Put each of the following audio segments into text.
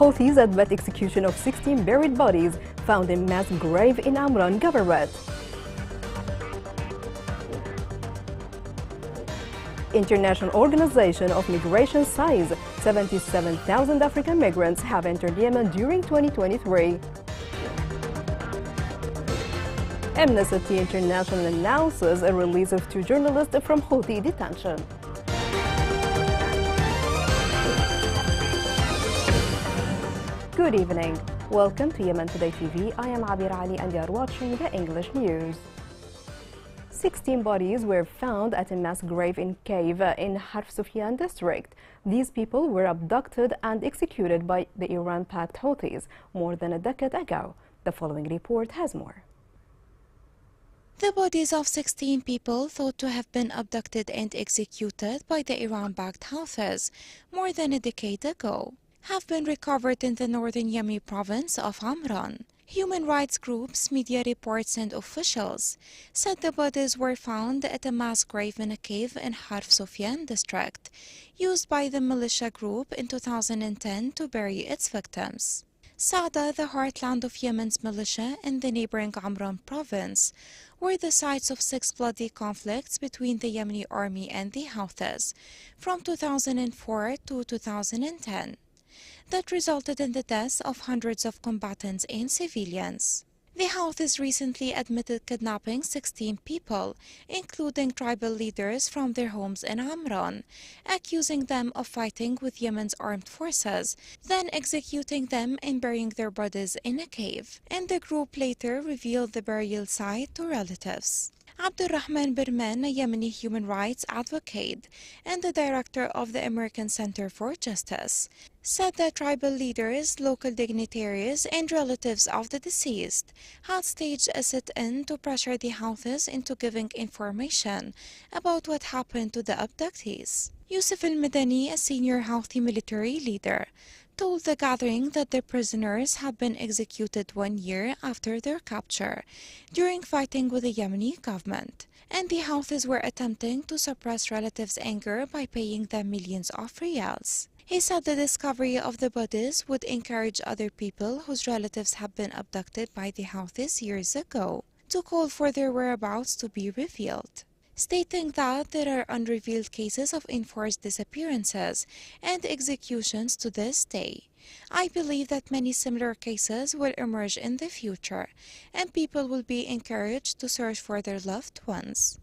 Houthis admit execution of 16 buried bodies found in mass grave in Amran Governorate. International Organization of Migration says 77,000 African migrants have entered Yemen during 2023. Amnesty International announces a release of 2 journalists from Houthi detention. Good evening. Welcome to Yemen Today TV. I am Abir Ali and you are watching the English news. 16 bodies were found at a mass grave in Cave in Harf Sufyan district. These people were abducted and executed by the Iran-backed Houthis more than a decade ago. The following report has more. The bodies of 16 people thought to have been abducted and executed by the Iran-backed Houthis more than a decade ago have been recovered in the northern Yemeni province of Amran. Human rights groups, media reports and officials said the bodies were found at a mass grave in a cave in Harf Sufyan district, used by the militia group in 2010 to bury its victims. Saada, the heartland of Yemen's militia in the neighboring Amran province, were the sites of 6 bloody conflicts between the Yemeni army and the Houthis from 2004 to 2010. That resulted in the deaths of hundreds of combatants and civilians. The Houthis recently admitted kidnapping 16 people, including tribal leaders from their homes in Amran, accusing them of fighting with Yemen's armed forces, then executing them and burying their bodies in a cave. And the group later revealed the burial site to relatives. Abdulrahman Birman, a Yemeni human rights advocate and the director of the American Center for Justice, said that tribal leaders, local dignitaries, and relatives of the deceased had staged a sit-in to pressure the Houthis into giving information about what happened to the abductees. Yusuf al-Madani, a senior Houthi military leader, told the gathering that the prisoners had been executed 1 year after their capture during fighting with the Yemeni government, and the Houthis were attempting to suppress relatives' anger by paying them millions of riyals. He said the discovery of the bodies would encourage other people whose relatives had been abducted by the Houthis years ago to call for their whereabouts to be revealed, stating that there are unrevealed cases of enforced disappearances and executions to this day. I believe that many similar cases will emerge in the future, and people will be encouraged to search for their loved ones.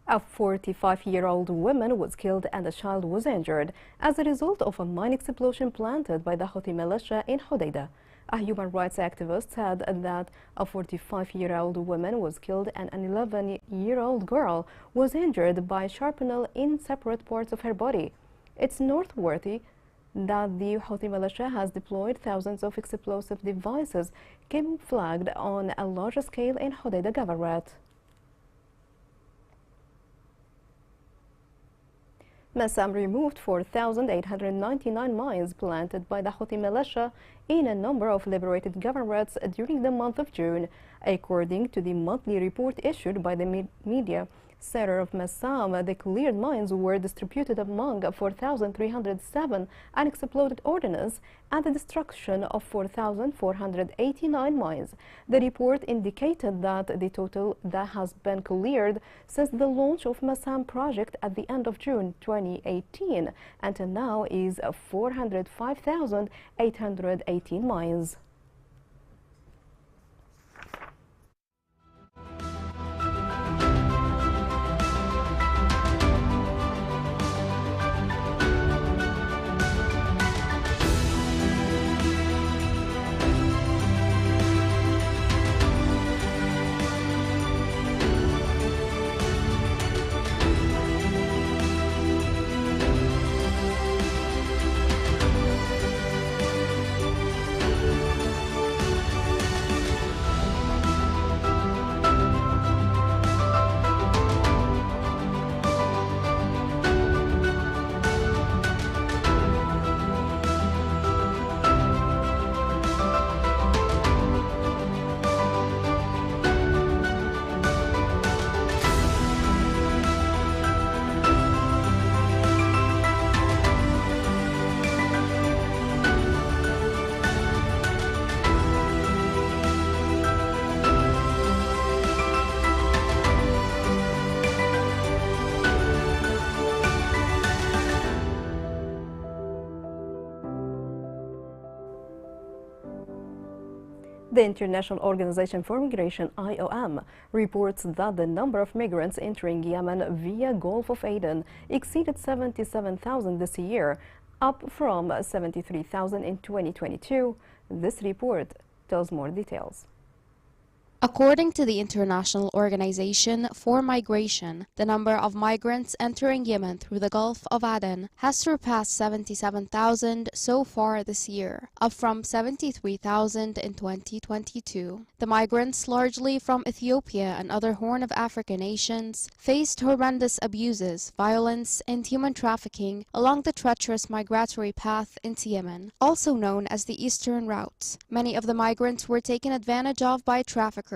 A 45-year-old woman was killed and a child was injured as a result of a mine explosion planted by the Houthi militia in Hodeidah. A human rights activist said that a 45-year-old woman was killed and an 11-year-old girl was injured by shrapnel in separate parts of her body. It's noteworthy that the Houthi militia has deployed thousands of explosive devices camouflaged on a large scale in Hodeidah Governorate. Massam removed 4,899 mines planted by the Houthi militia in a number of liberated governorates during the month of June, according to the monthly report issued by the media center of Massam. The cleared mines were distributed among 4,307 unexploded ordnance and the destruction of 4,489 mines. The report indicated that the total that has been cleared since the launch of Massam project at the end of June 2018 until now is 405,818 mines. The International Organization for Migration, IOM, reports that the number of migrants entering Yemen via Gulf of Aden exceeded 77,000 this year, up from 73,000 in 2022. This report tells more details. According to the International Organization for Migration, the number of migrants entering Yemen through the Gulf of Aden has surpassed 77,000 so far this year, up from 73,000 in 2022. The migrants, largely from Ethiopia and other Horn of Africa nations, faced horrendous abuses, violence, and human trafficking along the treacherous migratory path into Yemen, also known as the Eastern Route. Many of the migrants were taken advantage of by traffickers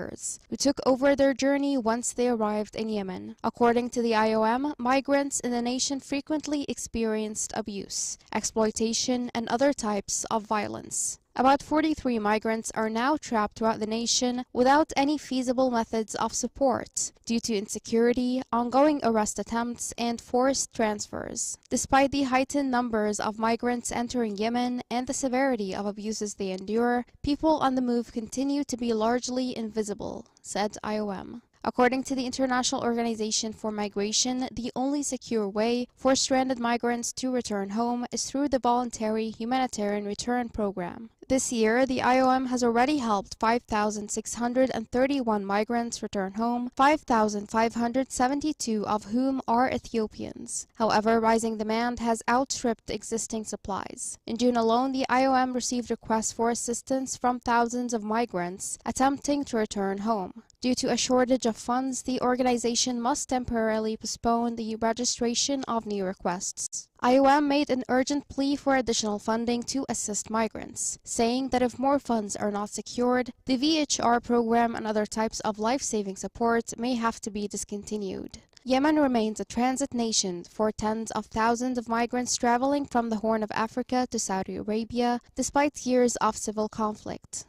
who took over their journey once they arrived in Yemen. According to the IOM, migrants in the nation frequently experienced abuse, exploitation, and other types of violence. About 43 migrants are now trapped throughout the nation without any feasible methods of support due to insecurity, ongoing arrest attempts, and forced transfers. Despite the heightened numbers of migrants entering Yemen and the severity of abuses they endure, people on the move continue to be largely invisible, said IOM. According to the International Organization for Migration, the only secure way for stranded migrants to return home is through the voluntary humanitarian return program. This year, the IOM has already helped 5,631 migrants return home, 5,572 of whom are Ethiopians. However, rising demand has outstripped existing supplies. In June alone, the IOM received requests for assistance from thousands of migrants attempting to return home. Due to a shortage of funds, the organization must temporarily postpone the registration of new requests. IOM made an urgent plea for additional funding to assist migrants, saying that if more funds are not secured, the VHR program and other types of life-saving support may have to be discontinued. Yemen remains a transit nation for tens of thousands of migrants traveling from the Horn of Africa to Saudi Arabia, despite years of civil conflict.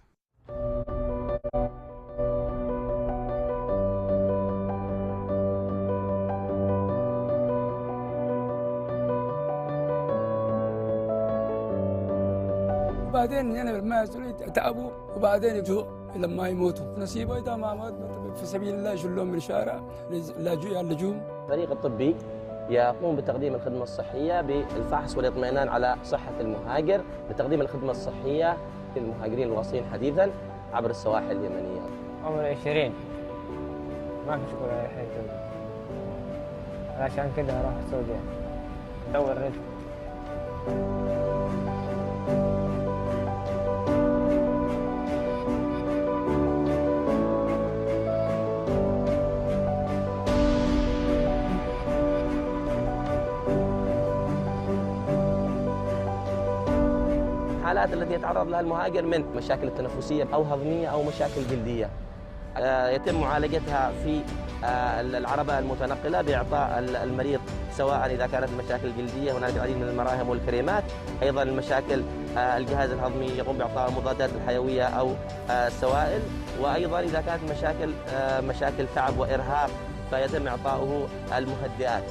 وبعدين هنا بالماء تعبوا وبعدين يجوا لما يموتوا نصيبه اذا ما مات في سبيل الله يشلون من الشارع لاجوا اللجوم. الفريق الطبي يقوم بتقديم الخدمه الصحيه بالفحص والاطمئنان على صحه المهاجر، بتقديم الخدمه الصحيه للمهاجرين الواصلين حديثا عبر السواحل اليمنيه. عمري 20 ما في شغل على حياتي، عشان كده راح السعوديه ادور رزق. الحالات التي يتعرض لها المهاجر من مشاكل التنفسية أو هضمية أو مشاكل جلدية يتم معالجتها في العربة المتنقلة بإعطاء المريض سواء إذا كانت المشاكل الجلدية هناك العديد من المراهم والكريمات، أيضا المشاكل الجهاز الهضمي يقوم بإعطاء المضادات الحيوية أو السوائل، وأيضا إذا كانت مشاكل تعب وإرهاق فيتم إعطاؤه المهدئات.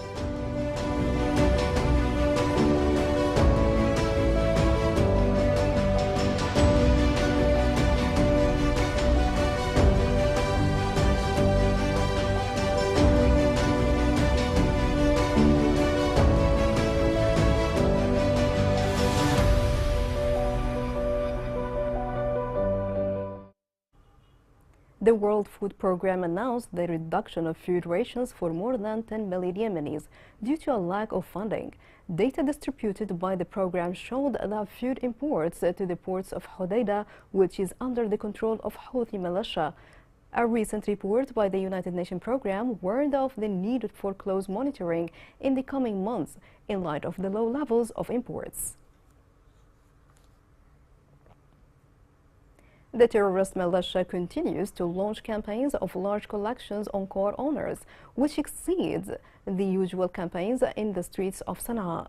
The World Food Programme announced the reduction of food rations for more than 10 million Yemenis due to a lack of funding. Data distributed by the program showed that food imports to the ports of Hodeidah, which is under the control of Houthi militia. A recent report by the United Nations program warned of the need for close monitoring in the coming months in light of the low levels of imports. The terrorist militia continues to launch campaigns of large collections on car owners, which exceeds the usual campaigns in the streets of Sana'a.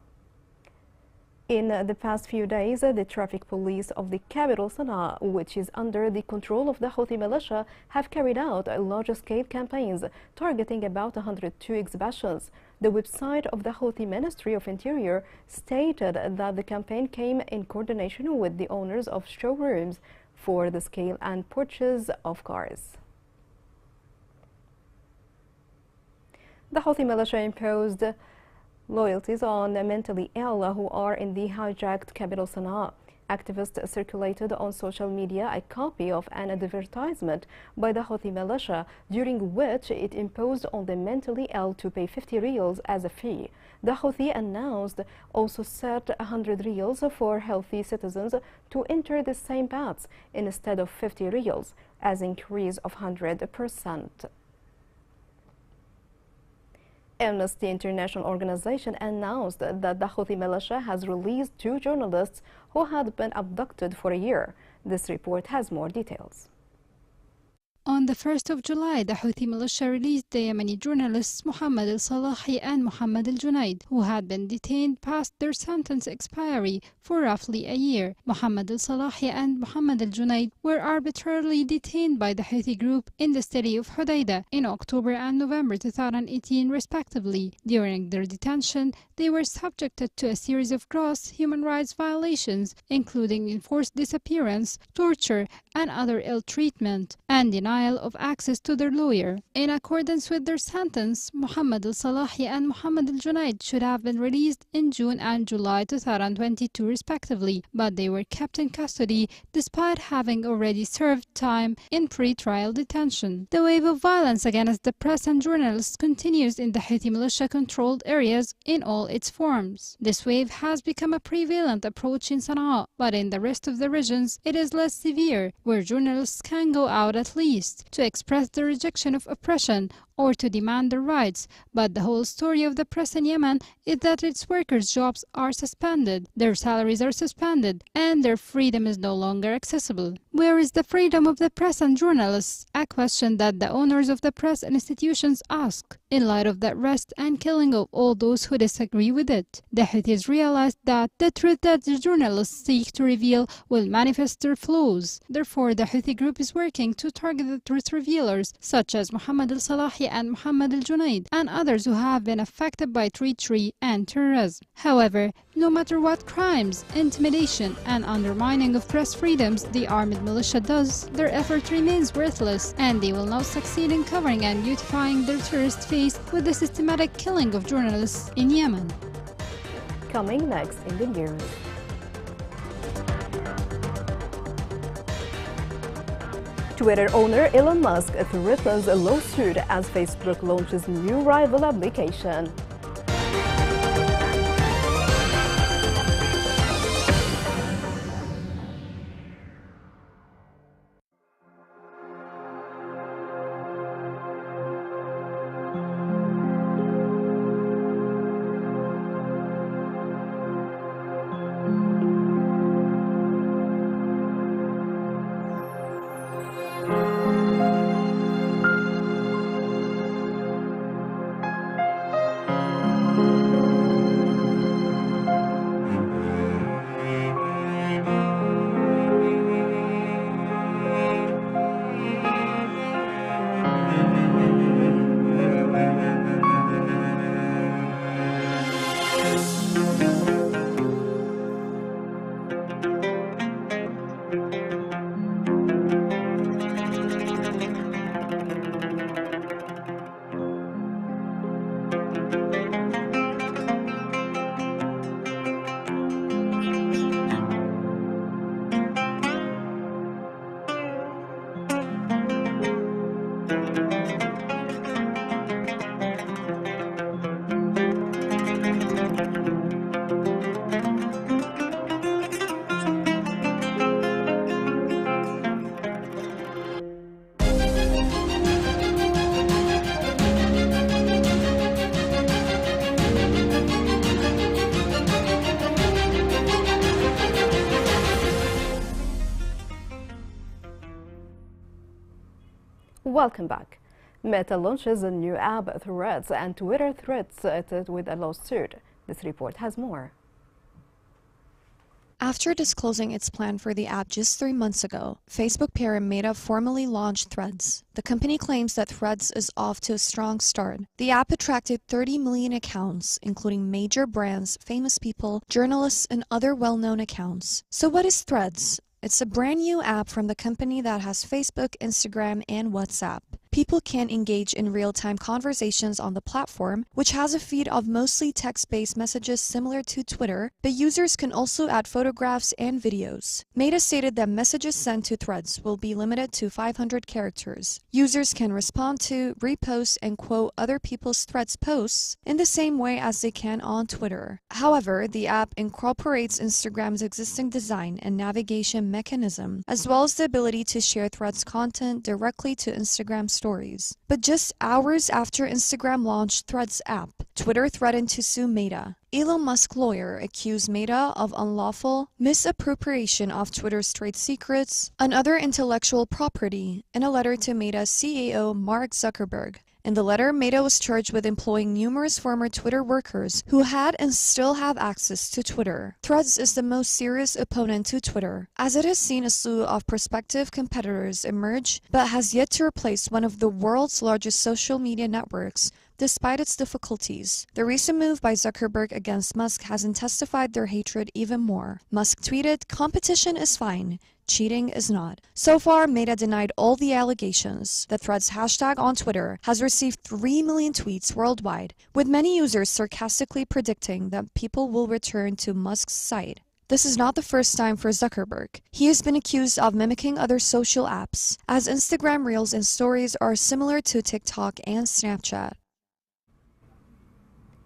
In the past few days, the traffic police of the capital Sana'a, which is under the control of the Houthi militia, have carried out large-scale campaigns targeting about 102 exhibitions. The website of the Houthi Ministry of Interior stated that the campaign came in coordination with the owners of showrooms, for the sale and purchase of cars. The Houthi militia imposed loyalties on mentally ill who are in the hijacked capital Sana'a. Activists circulated on social media a copy of an advertisement by the Houthi militia during which it imposed on the mentally ill to pay 50 riyals as a fee. The Houthi announced also set 100 riyals for healthy citizens to enter the same paths instead of 50 riyals, as increase of 100%. Amnesty International organization announced that the Houthi militia has released 2 journalists who had been abducted for a year. This report has more details. On the 1st of July, the Houthi militia released the Yemeni journalists Mohammed al-Salahi and Mohammed al-Junaid, who had been detained past their sentence expiry for roughly a year. Mohammed al-Salahi and Mohammed al-Junaid were arbitrarily detained by the Houthi group in the city of Hodeidah in October and November 2018, respectively. During their detention, they were subjected to a series of gross human rights violations, including enforced disappearance, torture, and other ill treatment, and denial of access to their lawyer. In accordance with their sentence, Mohammed al-Salahi and Mohammed al-Junaid should have been released in June and July 2022 respectively, but they were kept in custody despite having already served time in pre-trial detention. The wave of violence against the press and journalists continues in the Houthi militia-controlled areas in all its forms. This wave has become a prevalent approach in Sana'a, but in the rest of the regions it is less severe, where journalists can go out at least to express their rejection of oppression or to demand their rights, but the whole story of the press in Yemen is that its workers' jobs are suspended, their salaries are suspended, and their freedom is no longer accessible. Where is the freedom of the press and journalists? A question that the owners of the press and institutions ask. In light of the arrest and killing of all those who disagree with it, the Houthis realized that the truth that the journalists seek to reveal will manifest their flaws. Therefore, the Houthi group is working to target the truth revealers, such as Mohammed al-Salahi and Mohammed al-Junaid, and others who have been affected by treachery and terrorism. However, no matter what crimes, intimidation, and undermining of press freedoms the armed militia does, their effort remains worthless, and they will not succeed in covering and beautifying their terrorist face with the systematic killing of journalists in Yemen. Coming next in the news. Twitter owner Elon Musk threatens a lawsuit as Facebook launches new rival application. Welcome back. Meta launches a new app, Threads, and Twitter threats it with a lawsuit. This report has more. After disclosing its plan for the app just 3 months ago, Facebook parent Meta formally launched Threads. The company claims that Threads is off to a strong start. The app attracted 30 million accounts, including major brands, famous people, journalists, and other well-known accounts. So what is Threads? It's a brand new app from the company that has Facebook, Instagram, and WhatsApp. People can engage in real-time conversations on the platform, which has a feed of mostly text-based messages similar to Twitter, but users can also add photographs and videos. Meta stated that messages sent to Threads will be limited to 500 characters. Users can respond to, repost, and quote other people's Threads posts in the same way as they can on Twitter. However, the app incorporates Instagram's existing design and navigation mechanism, as well as the ability to share Threads content directly to Instagram stories. But just hours after Instagram launched Threads app, Twitter threatened to sue Meta. Elon Musk lawyer accused Meta of unlawful misappropriation of Twitter's trade secrets and other intellectual property in a letter to Meta's CEO Mark Zuckerberg. In the letter, Meta was charged with employing numerous former Twitter workers who had and still have access to Twitter. Threads is the most serious opponent to Twitter, as it has seen a slew of prospective competitors emerge, but has yet to replace one of the world's largest social media networks, despite its difficulties. The recent move by Zuckerberg against Musk has intensified their hatred even more. Musk tweeted, "Competition is fine. Cheating is not." So far, Meta denied all the allegations. The Threads hashtag on Twitter has received 3 million tweets worldwide, with many users sarcastically predicting that people will return to Musk's site. This is not the first time for Zuckerberg. He has been accused of mimicking other social apps, as Instagram Reels and Stories are similar to TikTok and Snapchat.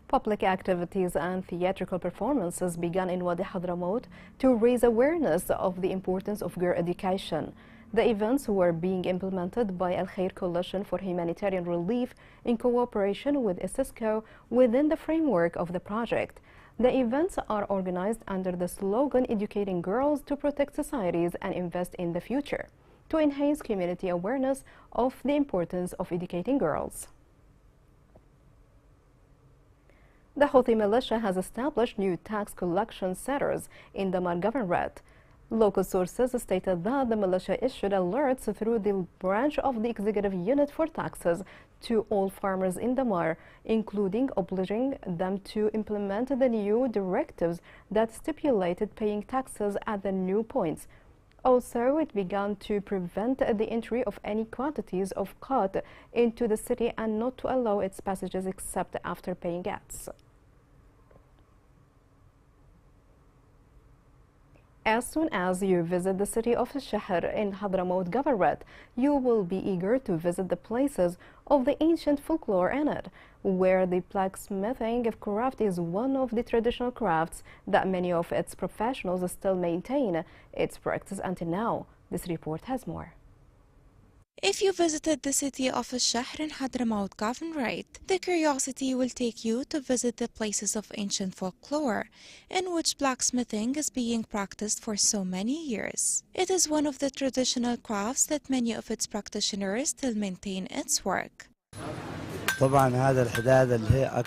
Public activities and theatrical performances began in Wadi Hadramaut to raise awareness of the importance of girl education. The events were being implemented by Al Khair Coalition for Humanitarian Relief in cooperation with ISISCO within the framework of the project. The events are organized under the slogan "Educating Girls to Protect Societies and Invest in the Future," to enhance community awareness of the importance of educating girls. The Houthi militia has established new tax collection centers in Damar Governorate. Local sources stated that the militia issued alerts through the branch of the Executive Unit for Taxes to all farmers in Damar, including obliging them to implement the new directives that stipulated paying taxes at the new points. Also, it began to prevent the entry of any quantities of cod into the city and not to allow its passages except after paying gats. As soon as you visit the city of Shahr in Hadramaut Governorate, you will be eager to visit the places of the ancient folklore in it, where the blacksmithing craft is one of the traditional crafts that many of its professionals still maintain its practice until now. This report has more. If you visited the city of Shahr in Hadramaut Governorate, the curiosity will take you to visit the places of ancient folklore, in which blacksmithing is being practiced for so many years. It is one of the traditional crafts that many of its practitioners still maintain its work.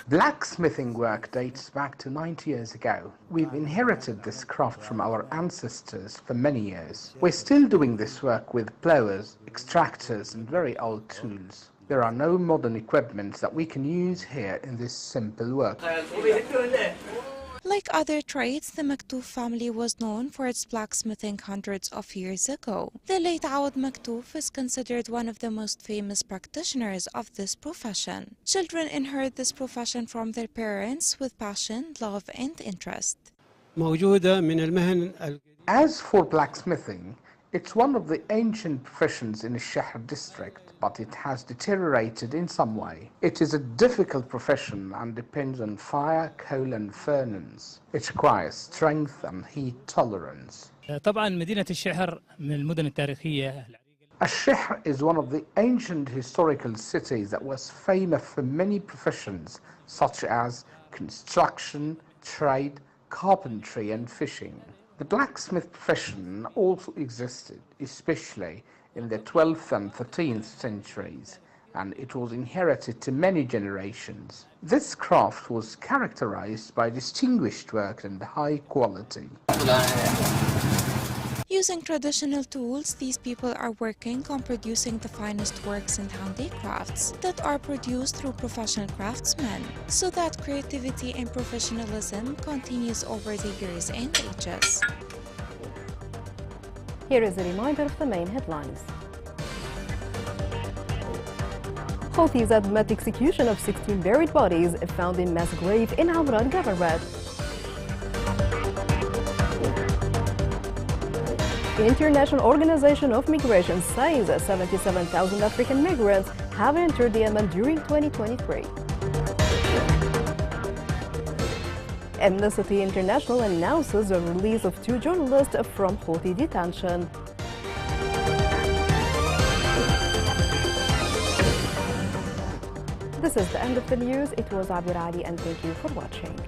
Blacksmithing work dates back to 90 years ago. We've inherited this craft from our ancestors for many years. We're still doing this work with blowers, extractors, and very old tools. There are no modern equipment that we can use here in this simple work. Like other trades, the Maktouf family was known for its blacksmithing hundreds of years ago. The late Awad Maktouf is considered one of the most famous practitioners of this profession. Children inherit this profession from their parents with passion, love, and interest. As for blacksmithing, it's one of the ancient professions in the Shahr district, but it has deteriorated in some way. It is a difficult profession and depends on fire, coal and furnace. It requires strength and heat tolerance. Al-Shahr is one of the ancient historical cities that was famous for many professions such as construction, trade, carpentry and fishing. The blacksmith profession also existed, especially in the 12th and 13th centuries, and it was inherited to many generations. This craft was characterized by distinguished work and high quality. Using traditional tools, these people are working on producing the finest works and handicrafts that are produced through professional craftsmen, so that creativity and professionalism continues over the years and ages. Here is a reminder of the main headlines. Houthis admit execution of 16 buried bodies found in mass grave in Amran Governorate. The International Organization of Migration says 77,000 African migrants have entered Yemen during 2023. Amnesty International announces the release of 2 journalists from Houthi detention. This is the end of the news. It was Abir Ali, and thank you for watching.